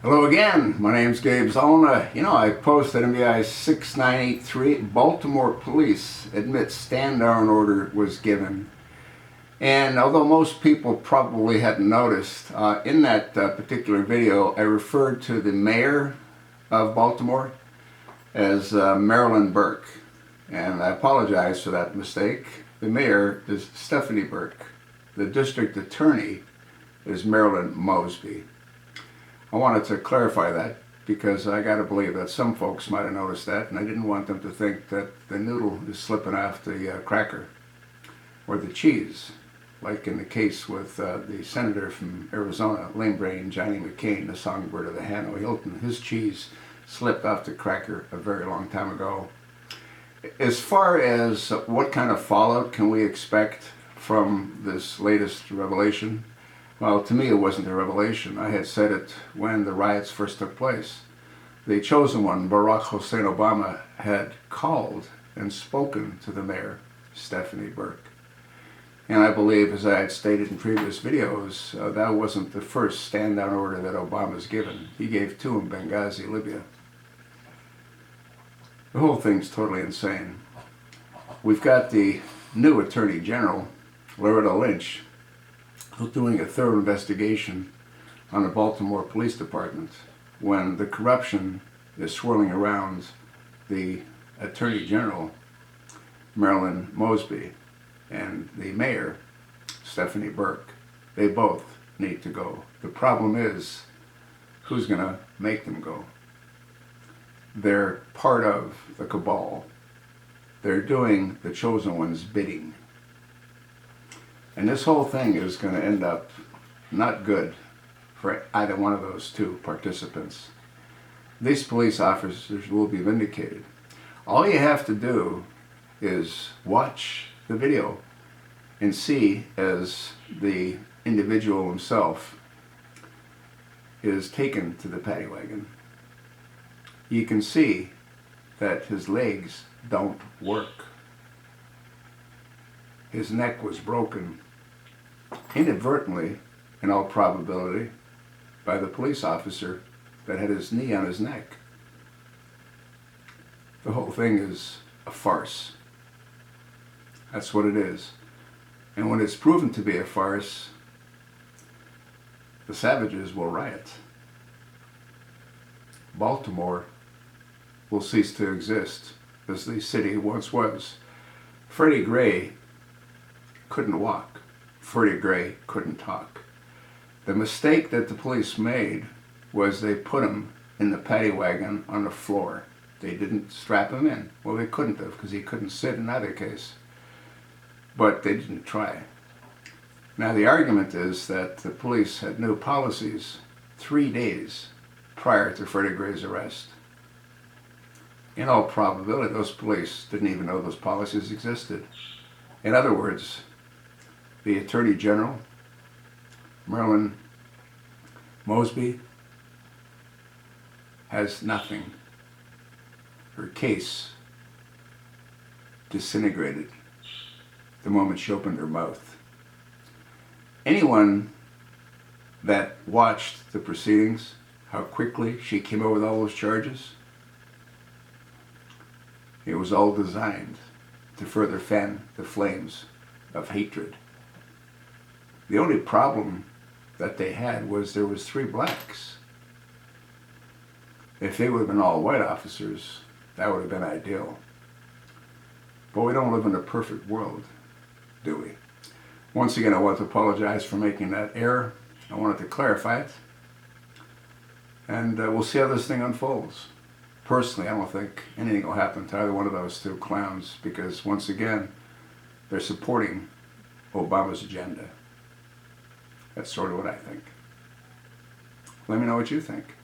Hello again, my name's Gabe Zollner. I posted MVI 6983. Baltimore police admit stand-down order was given. And although most people probably hadn't noticed, in that particular video I referred to the mayor of Baltimore as Marilyn Burke. And I apologize for that mistake. The mayor is Stephanie Burke. The district attorney is Marilyn Mosby. I wanted to clarify that because I got to believe that some folks might have noticed that, and I didn't want them to think that the noodle is slipping off the cracker or the cheese, like in the case with the senator from Arizona, Lame Brain Johnny McCain, the songbird of the Hanoi Hilton. His cheese slipped off the cracker a very long time ago. As far as what kind of fallout can we expect from this latest revelation, well, to me it wasn't a revelation. I had said it when the riots first took place. The chosen one, Barack Hussein Obama, had called and spoken to the mayor, Stephanie Burke. And I believe, as I had stated in previous videos, that wasn't the first stand-down order that Obama's given. He gave two in Benghazi, Libya. The whole thing's totally insane. We've got the new Attorney General, Loretta Lynch, who's doing a thorough investigation on the Baltimore Police Department when the corruption is swirling around the Attorney General, Marilyn Mosby, and the mayor, Stephanie Burke. They both need to go. The problem is, who's going to make them go? They're part of the cabal. They're doing the chosen one's bidding. And this whole thing is going to end up not good for either one of those two participants. These police officers will be vindicated. All you have to do is watch the video and see as the individual himself is taken to the paddy wagon. You can see that his legs don't work. His neck was broken, inadvertently, in all probability, by the police officer that had his knee on his neck. The whole thing is a farce. That's what it is. And when it's proven to be a farce, the savages will riot. Baltimore will cease to exist as the city once was. Freddie Gray couldn't walk. Freddie Gray couldn't talk. The mistake that the police made was they put him in the paddy wagon on the floor. They didn't strap him in. Well, they couldn't have, because he couldn't sit in either case. But they didn't try. Now the argument is that the police had new policies 3 days prior to Freddie Gray's arrest. In all probability, those police didn't even know those policies existed. In other words, the Attorney General, Marilyn Mosby, has nothing. Her case disintegrated the moment she opened her mouth. Anyone that watched the proceedings, how quickly she came over with all those charges, it was all designed to further fan the flames of hatred. The only problem that they had was there was 3 blacks. If they would have been all white officers, that would have been ideal. But we don't live in a perfect world, do we? Once again, I want to apologize for making that error. I wanted to clarify it. And we'll see how this thing unfolds. Personally, I don't think anything will happen to either one of those 2 clowns because, once again, they're supporting Obama's agenda. That's sort of what I think. Let me know what you think.